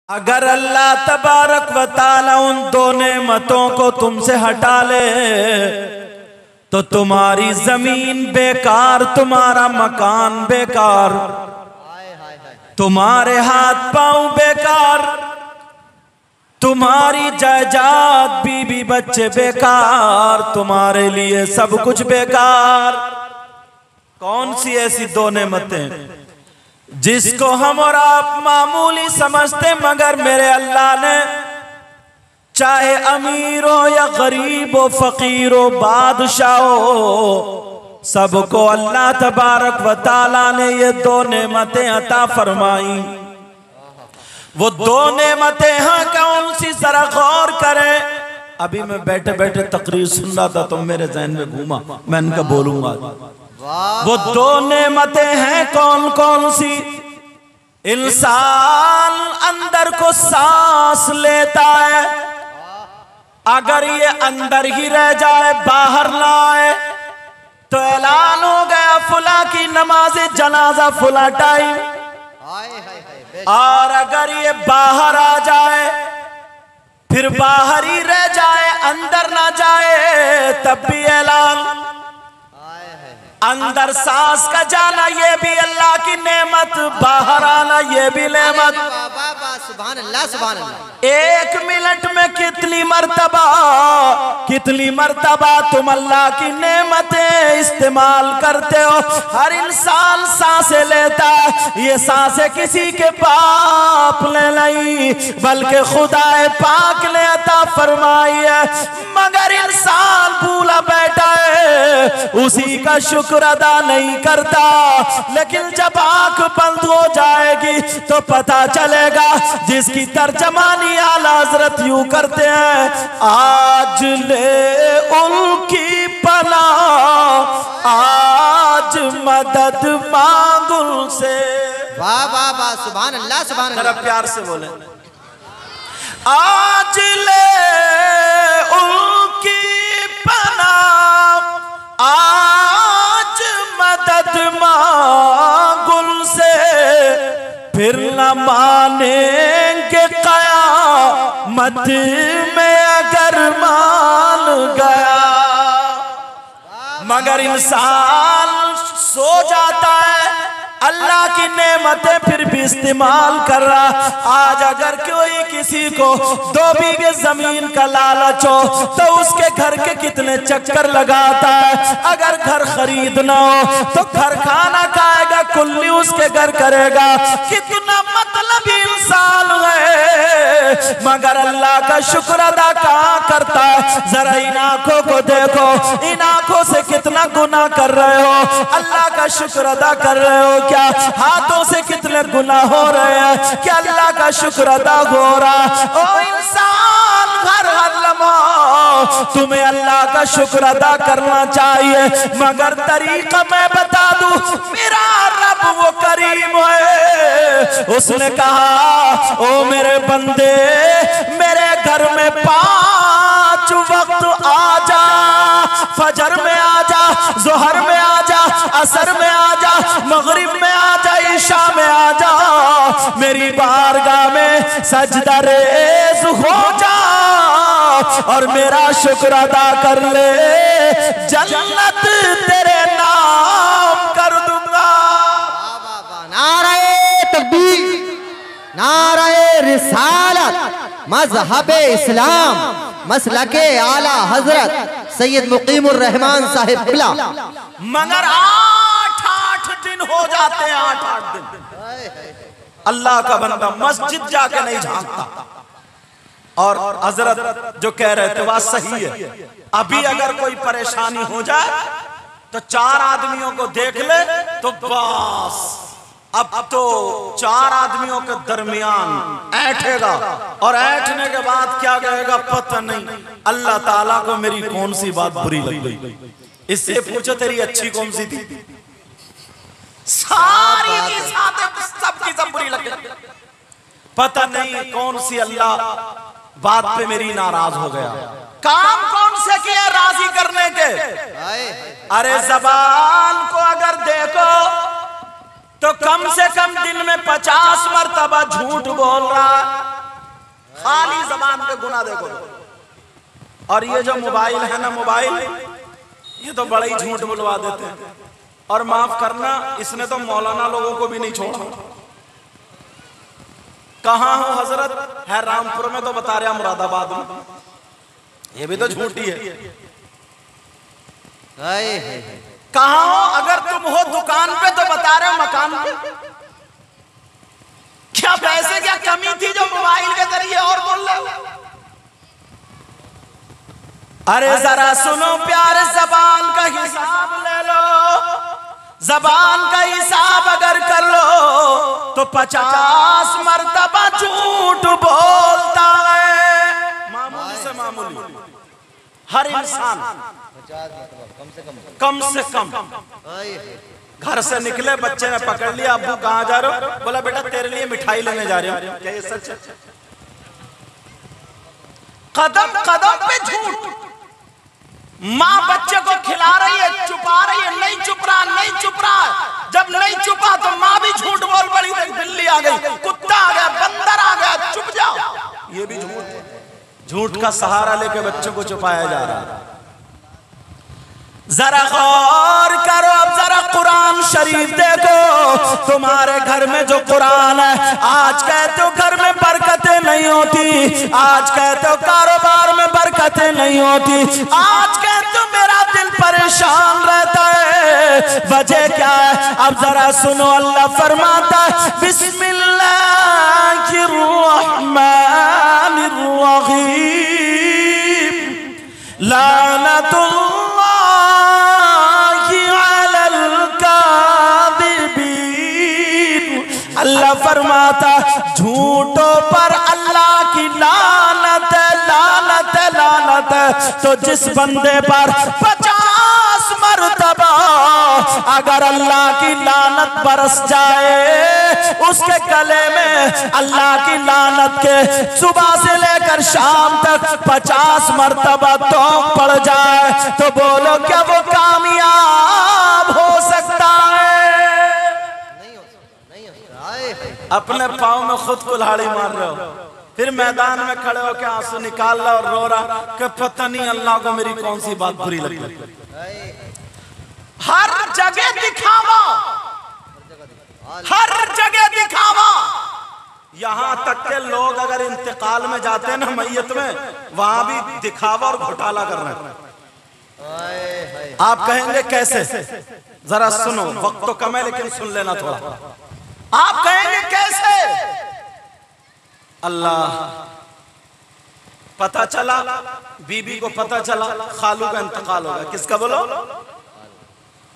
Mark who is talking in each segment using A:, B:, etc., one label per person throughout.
A: अगर अल्लाह तबारक व तआला उन दो नेमतों को तुमसे हटा ले तो तुम्हारी जमीन बेकार, तुम्हारा मकान बेकार, तुम्हारे हाथ पांव बेकार, तुम्हारी जायदाद बीवी बच्चे बेकार, तुम्हारे लिए सब कुछ बेकार। कौन सी ऐसी दो नेमतें जिसको हम और आप मामूली समझते, मगर मेरे अल्लाह ने चाहे अमीर हो या गरीब हो, फकीर हो, बादशाह हो, सबको अल्लाह तबारक व तआला ने ये दो नेमतें अता फरमाई। वो दो नेमतें हैं कौन सी, जरा गौर करें। अभी मैं बैठे बैठे तकरीर सुन रहा था तो मेरे जहन में घूमा, मैं इनका बोलूंगा। वो दो नेमतें हैं कौन कौन सी? इंसान अंदर को सांस लेता है, अगर ये अंदर ही रह जाए, बाहर ना आए, तो ऐलान हो गया फुला की नमाज जनाजा फुला टाइम। और अगर ये बाहर आ जाए, फिर बाहर ही रह जाए, अंदर ना जाए, तब भी ऐलान। अंदर सांस का जाना ये भी अल्लाह की नेमत, बाहर आना ये भी नेमत।
B: सुभान अल्लाह, सुभान अल्लाह।
A: एक मिनट में कितनी मर्तबा तुम अल्लाह की नेमतें इस्तेमाल करते हो। हर इंसान सांसें लेता, ये सांसें किसी के बाप ने नहीं बल्कि खुदाए पाक ने अता फरमाई है। मगर इंसान भूला बैठा है, उसी का शुक्र अदा नहीं करता। लेकिन जब आंख बंद हो जाएगी तो पता चलेगा, जिसकी तर्जमानी आला हजरत यूं करते हैं, आज ले उनकी पनाह, आज मदद मांगू से।
B: वाह वाह वाह, सुभान अल्लाह, सुभान अल्लाह।
A: जरा प्यार से बोले, आज ले उनकी पनाह, आज मदद मांगुल से, फिर न मानेंगे क़यामत में अगर मान गया। मगर इंसान सो जाता है, अल्लाह की नेमतें फिर भी इस्तेमाल कर रहा। आज अगर कोई किसी को 2 बीघे जमीन का लालच हो तो उसके घर के कितने चक्कर लगाता है। अगर घर खरीदना हो तो घर खाना खाएगा, कुल्ली उसके घर करेगा। कितना मतलब इंसान है, मगर अल्लाह का शुक्र अदा कहाँ करता है। जरा इन आंखों को देखो, इन आंखों से कितना गुनाह कर रहे हो, अल्लाह का शुक्र अदा कर रहे हो क्या? हाथों से कितने गुनाह हो रहे हैं, क्या अल्लाह का शुक्र अदा हो रहा? ओ इंसान, हर लम्हा तुम्हें अल्लाह का शुक्र अदा करना चाहिए। मगर तरीका मैं बता दूं, मेरा रब वो करीम है, उसने कहा ओ मेरे बंदे, मेरे घर में 5 वक्त आ जा। फजर में आ जा, जोहर में आ जा, असर में आ जा, मगरिब में आ जा, ईशा में आ जा, मेरी बारगाह में सजदा रेज़ हो जा और मेरा शुक्र अदा कर ले, जन्नत तेरे नाम कर दूंगा।
B: नारे तकबीर, नारे रिसालत, मज़हबे इस्लाम, मसलके आला हजरत सैयद मुकीमुर रहमान साहिब किबला।
A: मगर 8 दिन हो जाते हैं, 8 दिन अल्लाह का बंदा मस्जिद जाके नहीं झांकता। और हजरत जो कह रहे थे बात सही है। अभी अगर कोई परेशानी हो जाए तो 4 आदमियों को देख ले तो बस, अब तो 4 आदमियों के दरमियान ऐठेगा, और ऐठने के बाद क्या कहेगा पता नहीं। अल्लाह ताला को मेरी कौन सी बात बुरी लग गई, इससे पूछो तेरी अच्छी कौन सी थी? सारी सबकी सब बुरी लग गई, पता नहीं कौन सी अल्लाह बात पे मेरी नाराज हो गया। काम कौन से किया राजी करने के? अरे जबान को अगर देखो तो कम से कम दिन में 50 मरतबा झूठ बोल रहा, जबान पे गुनाह देखो। और ये जो मोबाइल है ना, मोबाइल ये तो बड़ा ही झूठ बुलवा देते हैं। और माफ करना, इसने तो मौलाना लोगों को भी नहीं छोड़ा। कहाँ हो हजरत? है रामपुर में, तो बता रहे मुरादाबाद में। ये भी तो झूठी है। कहाँ हो? अगर तुम हो दुकान पे तो बता रहे हो मकान पे। क्या पैसे क्या कमी थी जो मोबाइल के जरिए और बोल रहे हो? अरे जरा सुनो प्यारे, जबान का हिसाब ले लो। जबान का हिसाब अगर कर लो तो 50 मर्तबा झूठ बोलता है। मामूली से मामूली हर इंसान कम से कम घर से निकले, बच्चे ने पकड़ लिया, अब्बू कहाँ जा रहे हो? बोला बेटा तेरे लिए मिठाई लेने जा रहे हो। क्या ये सच है? कदम कदम पे झूठ। माँ बच्चे को खिला रही है, छुपा रही है, नहीं छुप रहा, नहीं छुप रहा। जब नहीं छुपा तो माँ भी झूठ बोल पड़ी। बिल्ली आ गई, कुत्ता आ गया, बंदर आ गया, चुप जाओ। ये भी झूठ। झूठ का सहारा लेके बच्चों को छुपाया जा रहा है। जरा गौर करो, अब जरा कुरान शरीफ देखो। तुम्हारे घर में जो कुरान है, आज कहते हो घर में बरकतें नहीं होती, आज कहते हो कारोबार में बरकतें नहीं होती, आज कहते हो मेरा दिल परेशान रहता है, वजह क्या है? अब जरा सुनो, अल्लाह फरमाता है बिस्मिल्लाहिर्रहमानिर्रहीम, लानतुल्लाह अल्लाह फरमाता झूठों पर अल्लाह की लानत, लानत, लानत। तो जिस बंदे पर 50 मरतबा अगर अल्लाह की लानत बरस जाए, उसके गले में अल्लाह की लानत के सुबह से लेकर शाम तक 50 मरतबा तोक पड़ जाए, तो बोलो क्या वो कामयाब हो सकता है? अपने पाँव में खुद कुल्हाड़ी मार रहे हो, फिर मैदान में खड़े हो के आंसू निकाल रहा और रो रहा कि पता नहीं अल्लाह को मेरी कौन सी बात बुरी लगी। हर जगह दिखावा, हर जगह दिखावा। यहां तक के लोग अगर इंतकाल में जाते हैं ना, मैयत में, वहां भी दिखावा और घोटाला कर रहे हैं। आप कहेंगे कैसे? जरा सुनो, वक्त तो कम है लेकिन सुन लेना थोड़ा। आप कहेंगे कैसे? अल्लाह, पता चला, बीबी को पता चला खालू का इंतकाल होगा। किसका बोलो?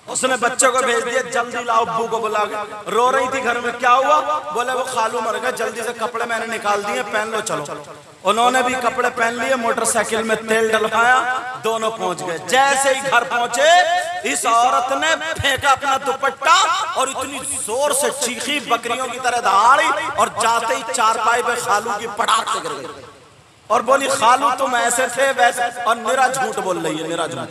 A: उसने बच्चों को भेज दिया, जल्दी लाओ, अब्बू को बुला के। रो रही थी घर में, क्या हुआ? बोले वो खालू मर गए, जल्दी से कपड़े मैंने निकाल दिए, पहन लो चलो। उन्होंने भी कपड़े पहन लिए, मोटरसाइकिल में तेल डलवाया, दोनों पहुंच गए। जैसे ही घर पहुंचे, इस औरत ने फेंका अपना दुपट्टा और इतनी जोर से चीखी, बकरियों की तरह दहाड़ी, और जाते ही चारपाई पे खालू की पटाख से गिर गई और बोली खालू तुम ऐसे थे वैसे, और मेरा झूठ बोल रही है, मेरा झूठ।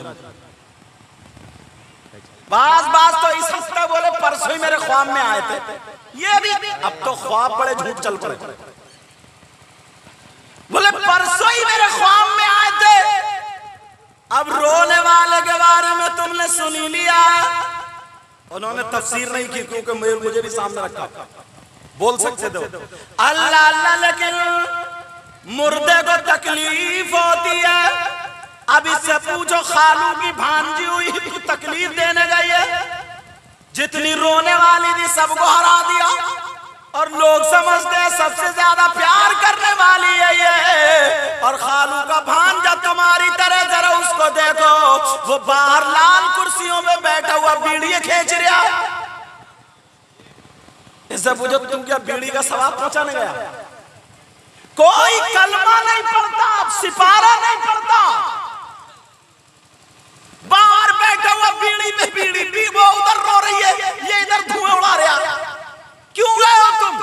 A: बाज तो इस हफ्ते बोले परसों ही मेरे ख्वाब में आए थे, ये भी अब तो ख्वाब बड़े झूठ चल पड़े। बोले परसों ही मेरे ख्वाब में आए थे, अब रोने वाले के बारे में तुमने सुन ही लिया। उन्होंने तफसीर नहीं की क्योंकि मुझे भी सामने रखा, बोल सकते थे अल्लाह अल्लाह, लेकिन मुर्दे को तकलीफ होती है। अब इससे पूछो खालू की भांजी हुई तो तकलीफ देने गई है, जितनी रोने वाली थी सबको हरा दिया, और लोग समझते हैं सबसे ज्यादा प्यार करने वाली है ये। और खालू का भांजा तुम्हारी तरह, जरा उसको देखो, वो बाहर लाल कुर्सियों में बैठा हुआ बीड़ी खींच रहा। इससे पूछो तुम क्या बीड़ी का सवाब पहुंचाने गया? कोई कलमा नहीं पढ़ता, सिपारा नहीं पढ़ता, बाहर बैठा हुआ बीड़ी में बीड़ी पी, वो उधर रो रही है, ये इधर धुएं उड़ा रहा। क्यों गए हो तुम?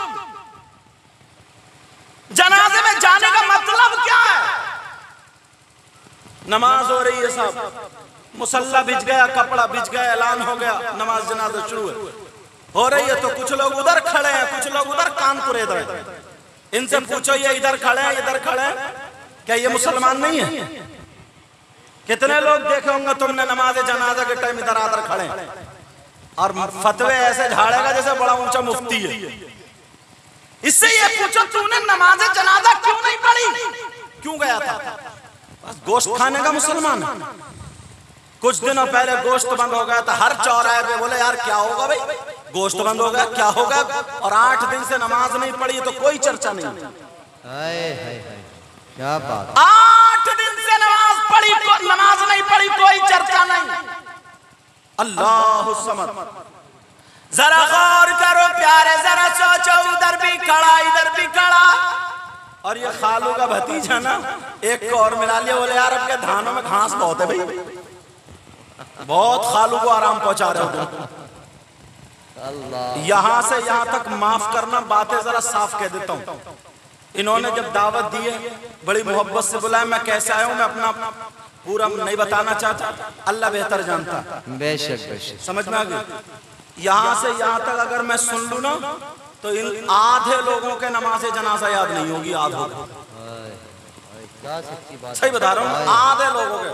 A: जनाजे में जाने का मतलब क्या है? नमाज हो रही है साहब, मुसल्ला बिछ गया, कपड़ा बिछ गया, ऐलान हो गया, नमाज जनाजा शुरू हो रही है, तो कुछ लोग उधर खड़े हैं, कुछ लोग उधर कान कुरेद रहे हैं। इनसे पूछो ये इधर खड़े हैं, इधर खड़े हैं, क्या ये मुसलमान नहीं है? कितने लोग देखे होंगे तुमने नमाज जनाजा के टाइम इधर आकर खड़े हैं और फतवे ऐसे झाड़ेगा जैसे बड़ा ऊंचा मुफ्ती है। इससे ये पूछो तूने नमाज जनाजा क्यों नहीं पढ़ी, क्यों गया था? बस गोश्त खाने का मुसलमान। कुछ दिनों पहले गोश्त बंद हो गया था, हर चौराहे पे बोले यार क्या होगा भाई, गोश्त बंद हो गया क्या होगा, और 8 दिन से नमाज नहीं पढ़ी तो कोई चर्चा नहीं।
B: क्या बात,
A: 8 दिन से नमाज नहीं पढ़ी कोई चर्चा नहीं। अल्लाह समद। जरा गौर करो प्यारे, जरा सोचो, उधर भी खड़ा इधर भी खड़ा, और ये खालू का भतीजा ना एक को और मिला लिया, बोले यार अब के धानों में घास बहुत है भाई, बहुत खालू को आराम पहुंचा रहे हो। यहां से यहां तक माफ करना, बातें जरा साफ कह देता हूं। इन्होंने जब दावत दी है बड़ी मोहब्बत से बुलाया, मैं कैसे आया हूं मैं अपना पूरा नहीं बताना चाहता, अल्लाह बेहतर जानता।
B: बेशक बेशक, समझ में आ गया।
A: यहां से यहां तक अगर मैं सुन लूं ना तो इन आधे लोगों के नमाज़े जनाजा याद नहीं होगी, आधे। सही बता रहा हूं, आधे लोगों के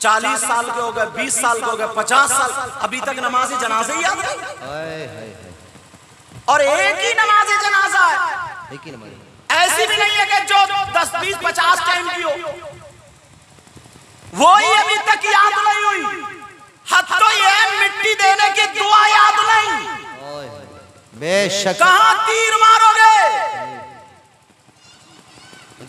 A: 40 साल के हो गए, 20 साल के हो गए, 50 साल, अभी तक नमाज जनाजे ही याद नहीं। और एक ही नमाज जनाजा है, एक ही नमाज, ऐसी भी नहीं है कि जो 10, 20, 50 टाइम की हो, वो ही अभी तक याद नहीं हुई। हद तो ये मिट्टी देने की दुआ याद नहीं।
B: बेशक,
A: कहां तीर मारोगे?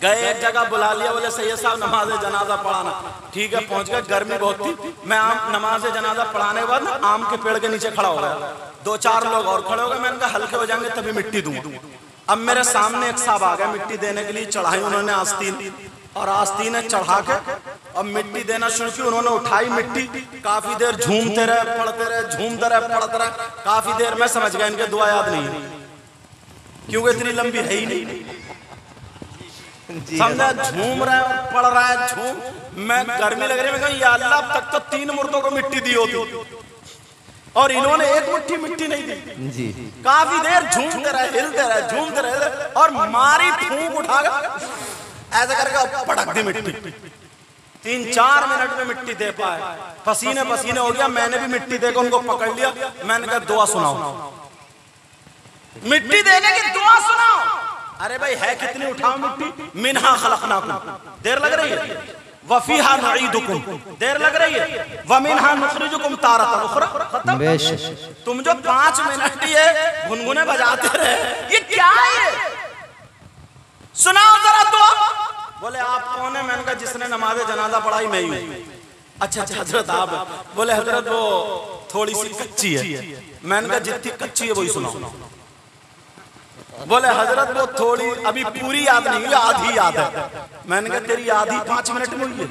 A: गए एक जगह बुला लिया, बोले सैयद साहब नमाज जनाजा पढ़ाना। ठीक है, पहुंच गए, गर्मी बहुत थी, मैं नमाज जनाजा पढ़ाने के बाद आम के पेड़ के नीचे खड़ा हो गया, 2-4 लोग और खड़े हो गए, मैंने कहा हल्के हो जाएंगे तभी मिट्टी दूंगा। अब मेरे सामने एक साहब आ गए, मिट्टी देने के लिए चढ़ाई उन्होंने आस्तीन, और आस्तीन चढ़ा के अब मिट्टी देना शुरू की। उन्होंने उठाई मिट्टी, काफी देर झूमते रहे, पढ़ते रहे, झूमते रहे, पढ़ते रहे, काफी देर। मैं समझ गया इनके दुआ याद नहीं, क्योंकि इतनी लंबी है ही नहीं, समझा, झूम रहा है, पढ़ रहा है, झूम। मैं गर्मी लग रही है, मैं कहा या अल्लाह अब तक तो 3 मुर्दों को मिट्टी दी होती, और इन्होंने एक मुट्ठी मिट्टी नहीं दी जी। काफी देर झूमते रहे, हिलते रहे, झूमते रहे, और मारी फूंक उठा ऐसा करके पटक दी मिट्टी। 3-4 मिनट में मिट्टी दे पाए, पसीने पसीने हो गया। मैंने भी मिट्टी देकर उनको पकड़ लिया, मैंने कहा दुआ सुनाओ, मिट्टी देने की दुआ सुनाओ। अरे भाई है कितनी, उठाओ मिट्टी। मिन्हा खलकनाकुम, देर लग रही है, वफीहा नुईदुकुम, देर लग रही है, वमिन्हा नुखरिजुकुम तारतन उखरा, खत्म। तुम जो 5 मिनट ये गुनगुने बजाते रहे, ये क्या है? सुनाओ जरा दुआ। बोले आप कौन है? मैंने कहा जिसने नमाज जनाजा पढ़ाई मैं ही हूं। अच्छा हजरत आप? बोले हजरत वो थोड़ी सी कच्ची है। मैंने कहा जितनी कच्ची है वही सुनाओ। बोले हजरत वो थोड़ी अभी पूरी याद नहीं हुई, आधी याद है। मैंने कहा तेरी आधी 5 मिनट में हुई है,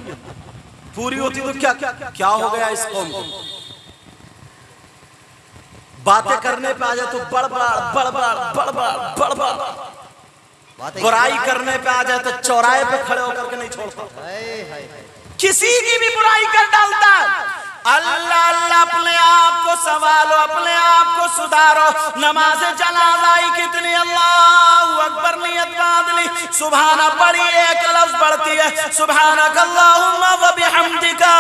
A: पूरी होती तो क्या हो गया इस कौम को? बातें करने पे आ जाए तो बड़बड़, बुराई करने पे आ जाए तो चौराहे पे खड़े होकर के नहीं छोड़ता, किसी की भी बुराई कर डालता है। अल्लाह अल्लाह, अपने आप को संभालो, अपने आप को सुधारो। नमाज जनाजा ही कितनी, अल्लाहु अकबर नियत बांध ली, सुभाना पढ़ी, एक लफ्ज पढ़ती है, सुभानक अल्लाहुम्मा व बिहम्दिका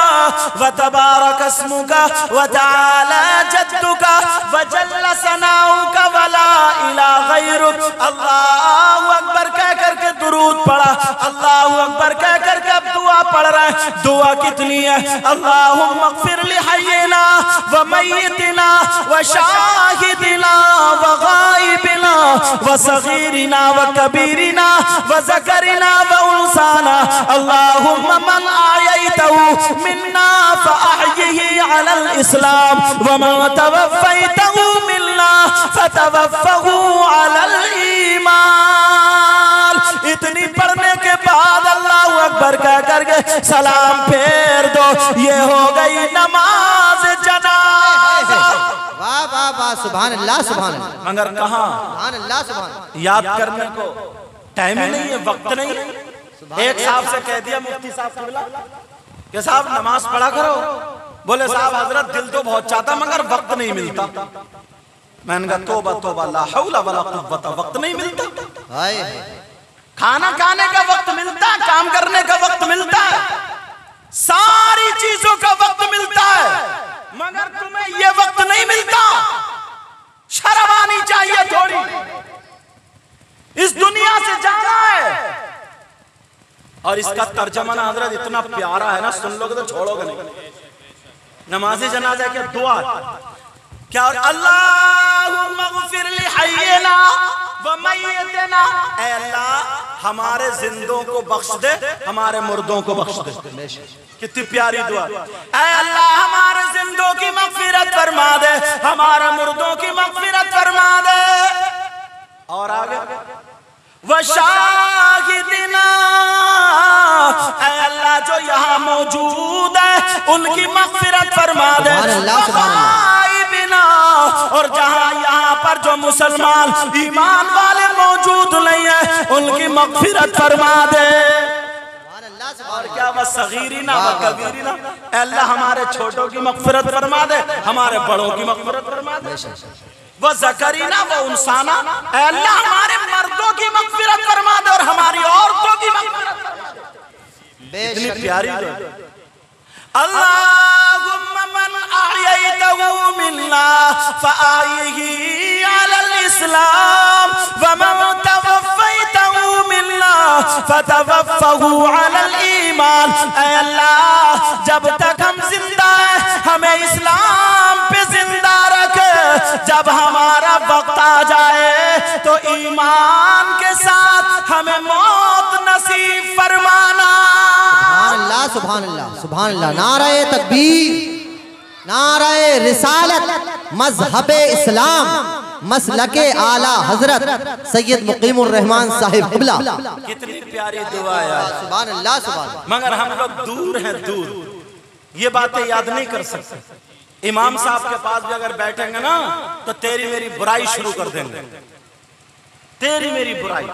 A: व तबारक अस्मुका व तआला जद्दुका व जल्ल सनाउका व ला इलाहा गैरुक। अल्लाहु अकबर कह करके दुरूद पढ़ा, अल्लाहु अकबर कह करके अब दुआ पढ़ रहे हैं। दुआ कितनी है? अल्लाहुम्मा लिहय्यिना व मय्यितिना व शाहिदिना व गायबिना व सगीरिना व कबीरिना व ज़करिना व उनसाना। अल्लाहुम्मा मन आयैतहु मिन्ना फ़अहयिही अलल इस्लाम व मन तवफ़्फ़ैतहु मिन्ना फ़तवफ़्फ़हु अलल ईमान। इतनी पढ़ने के बाद अल्लाहु अकबर कह करके सलाम फेर दो, ये हो गई नमाज जनाजा।
B: वाह वाह वाह, सुभान अल्लाह, सुभान अल्लाह।
A: मगर कहाँ
B: सुभान अल्लाह, सुभान,
A: याद करने को टाइम ही नहीं है, वक्त नहीं है। एक साहब से कह दिया मुफ्ती साहब कि साहब नमाज पढ़ा करो। बोले साहब हजरत दिल तो बहुत चाहता मगर वक्त नहीं मिलता। मैंने कहा तौबा तौबा, ला हौला वला कुव्वता, वक्त नहीं मिलता।
B: हाय
A: खाना खाने का वक्त मिलता है, काम करने का वक्त मिलता है, सारी चीजों का वक्त मिलता है, मगर तुम्हें यह वक्त नहीं मिलता। शर्म आनी चाहिए थोड़ी, इस दुनिया से जाना है। और इसका तर्जमा ना हजरत इतना प्यारा है ना, सुन लोगे तो छोड़ोगे नहीं। नमाज़े जनाजा क्या दुआ क्या, अल्लाहुम्मा ग़फ़िर लि हय्यिना व मय्यितना, ऐ अल्लाह हमारे जिंदों को बख्श दे, हमारे मुर्दों को बख्श दे। कितनी प्यारी दुआ। ऐ अल्लाह हमारे जिंदों की मग़फ़िरत फरमा दे, हमारे मुर्दों की मग़फ़िरत फरमा दे। और आगे व शाहिदिना, ऐ अल्लाह जो यहाँ मौजूद है उनकी मग़फ़िरत फरमा दे। और जहां यहाँ पर जो मुसलमान ईमान वाले मौजूद नहीं है उनकी मग़फ़िरत फरमा दे। और क्या वह सगीरीना व कबीरीना, अल्लाह हमारे छोटों की मग़फ़िरत फरमा दे, हमारे बड़ों की मग़फ़िरत फरमा दे। वह ज़करीना व उनसाना, अल्लाह हमारे मर्दों की मग़फ़िरत फरमा दे और हमारी औरतों की मग़फ़िरत फरमा दे। इतनी प्यारी दुआ। अल्लाहुम्मा मन अहयैतहु मिन्ना फ़अहयिही अलल इस्लाम व मन तवफ़्फ़ैतहु मिन्ना फ़तवफ़्फ़हु अलल ईमान। ऐ अल्लाह जब तक हम जिंदा हैं हमें इस्लाम पे जिंदा रख, जब हमारा वक्त आ जाए तो ईमान के साथ हमें मौत नसीब फरमाना।
B: सुभान अल्लाह सुभान अल्लाह। नारे तकबीर, नारे रिसालत, मज़हबे इस्लाम, मसलके आला हजरत सैयद मुकीमुर रहमान साहिब क़िबला।
A: कितनी प्यारी दुआ है,
B: सुभान अल्लाह सुभान।
A: मगर हम लोग दूर हैं, दूर ये बातें याद नहीं कर सकते। इमाम साहब के पास भी अगर बैठेंगे ना तो तेरी मेरी बुराई शुरू कर देंगे, तेरी मेरी बुराई।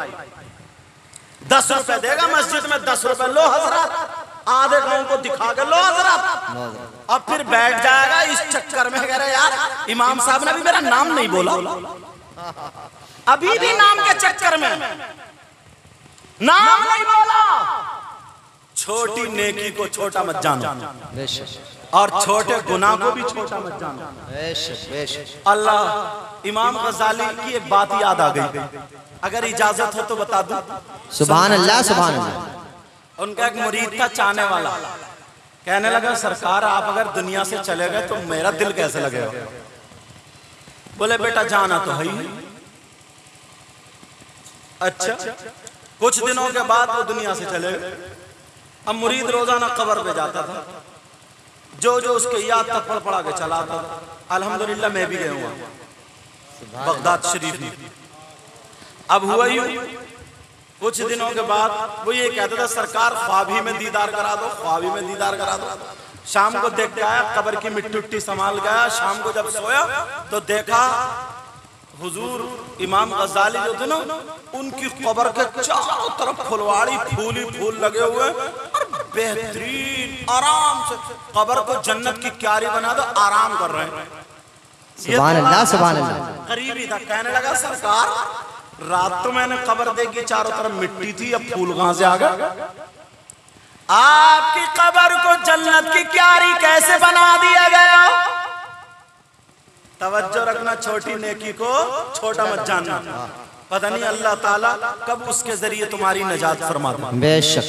A: 10 रुपए देगा मस्जिद में, 10 रुपए लो हजरत, आधे गांव को दिखा के लो हजरत, अब फिर बैठ जाएगा इस चक्कर में, कह रहे यार इमाम साहब ने भी मेरा नाम नहीं बोला, अभी भी नाम के चक्कर में नाम नहीं बोला। छोटी नेकी को छोटा मत जानो और छोटे गुनाह को भी छोटा मत जानो। अल्लाह, इमाम गजाली की एक बात याद आ गई, अगर इजाजत हो तो बता दूं।
B: सुभान अल्लाह सुभान अल्लाह।
A: उनका एक मुरीद था चाहने वाला, कहने लगा सरकार आप अगर दुनिया से चले गए तो मेरा दिल कैसे लगेगा। बोले बेटा जाना तो है ही। अच्छा, कुछ दिनों के बाद वो दुनिया से चले गए। अब मुरीद रोजाना कब्र पे जाता था, जो जो उसके याद तक पढ़ पढ़ा के चला था। अल्हम्दुलिल्लाह मैं भी गया हुआ बगदाद शरीफ में। अब हुआ ही कुछ दिनों के बाद वो ये कहता था सरकार ख्वाबी में दीदार करा दो, ख्वाबी में दीदार करा दो। शाम को देख के आया, कब्र की मिट्टी उट्टी संभाल गया। शाम को जब सोया तो देखा हुजूर इमाम गजाली जो थे ना, उनकी कब्र के चारों तरफ फुलवाड़ी फूल ही फूल लगे हुए और बेहतरीन आराम से कब्र को जन्नत की क्यारी बना दो, आराम कर रहे हैं।
B: सुभान अल्लाह सुभान अल्लाह।
A: करीबी था, कहने लगा सरकार रात तो मैंने कब्र देखी चारों तरफ मिट्टी थी, अब फूल कहां से आ गए। आपकी कब्र को जन्नत की क्यारी कैसे बना दिया गया। तवज्जो रखना, छोटी नेकी को छोटा मत जानना, पता नहीं अल्लाह ताला कब उसके जरिए तुम्हारी निजात फरमा दे।
B: बेशक।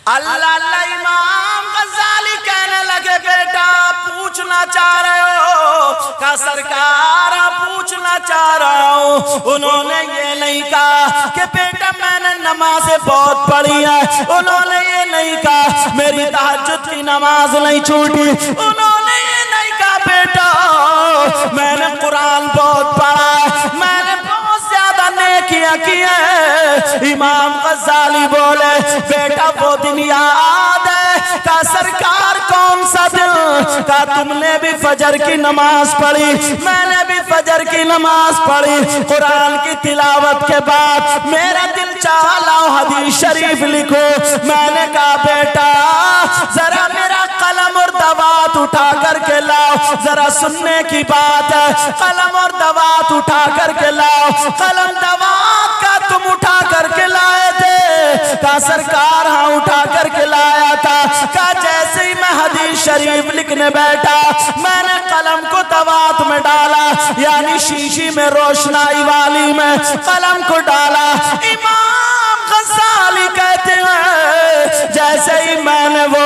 A: अल्लाह इमाम गजाली कहने लगे बेटा पूछना चाह रहे हो का सरकार पूछना चाह रहा हूँ। उन्होंने ये नहीं कहा कि बेटा मैंने नमाज़ें बहुत पढ़ी है, उन्होंने ये नहीं कहा मेरी तहज्जुद की नमाज नहीं छूटी, उन्होंने ये नहीं कहा बेटा मैंने कुरान बहुत पढ़ा है, मैंने बहुत ज्यादा नेकियां की है। इमाम गजाली बोले बेटा वो दिन याद है का सरकार कौन सा दिन का तुमने भी फजर की नमाज पढ़ी, मैंने भी फजर की नमाज पढ़ी, कुरान की तिलावत के बाद मेरा दिल चाहा लाओ हदीस शरीफ लिखो। मैंने कहा बेटा जरा मेरा कलम और दवात दवात उठा करके लाओ। जरा सुनने की बात है, कलम और दवात उठा करके लाओ। कलम दवात का तुम उठा करके लाए थे? का सरकार हाँ उठा करके लाया था। का जैसे ही मैं हदीस शरीफ लिखने बैठा, मैंने कलम को दवात में डाला, यानी शीशी में रोशनाई वाली में कलम को डाला। इमाम गज़ाली कहते हैं जैसे ही मैंने वो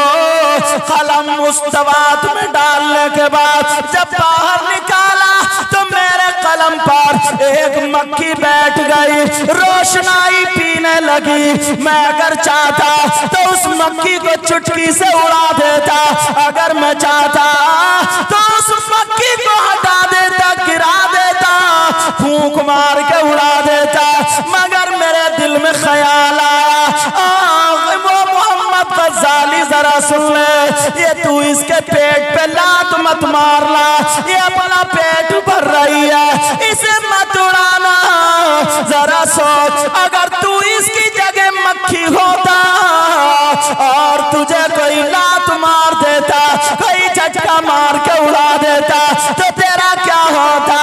A: कलम उस दवात में डालने के बाद जब बाहर निकाला तो मेरे कलम पर एक मक्खी बैठ गई, रोशनाई पीने लगी। मैं अगर चाहता तो उस मक्खी को चुटकी से उड़ा देता, अगर मैं चाहता तो उस मक्खी को हटा देता, गिरा देता, फूंक मार के उड़ा देता। मगर मेरे दिल में ख्याल आया, वो मोहम्मद गज़ाली जरा सुन ले, ये तू इसके पेट पे लात मत मारना, ये अपना पेट भर रही है, इसे मत उड़ाना। जरा सोच, अगर तू इसकी जगह मक्खी होता और तुझे कोई लात मार देता, कोई झटका मार के उड़ा देता, तो तेरा क्या होता?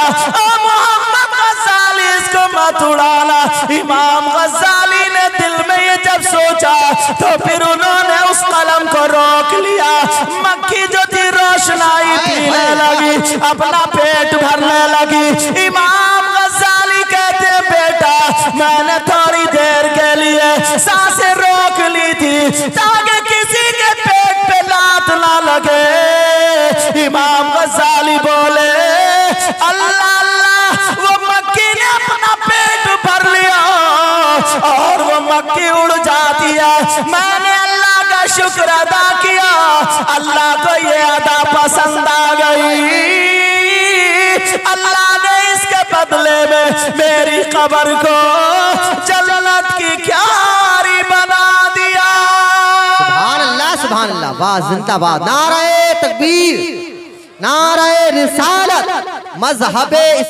A: मोहम्मद गज़ाली इसको मत उड़ाना। इमाम गज़ाली ने दिल में ये जब सोचा तो फिर उन्होंने उस कलम को रोक लिया। मक्खी जो थी रोशनाई पीने लगी, अपना पेट भरने लगी। इमाम गज़ाली कहते बेटा, मैंने थोड़ी देर के लिए सांसें रोक ली थी ताकि किसी के पेट पे लात ना लगे। इमाम गज़ाली बोले अल्लाह अल्लाह, वो मक्खी ने अपना पेट भर लिया और वो मक्खी उड़ जाती है। मैंने अल्लाह का शुक्र अदा किया, अल्लाह को ये अदा पसंद आ गई। अल्लाह ने इसके बदले में मेरी कब्र को जन्नत की क्यारी बना दिया।
B: सुभान अल्लाह, सुभान अल्लाह, वाह जिंदाबाद, नाराए तकबीर, नाराए रिसालत, मज़हबे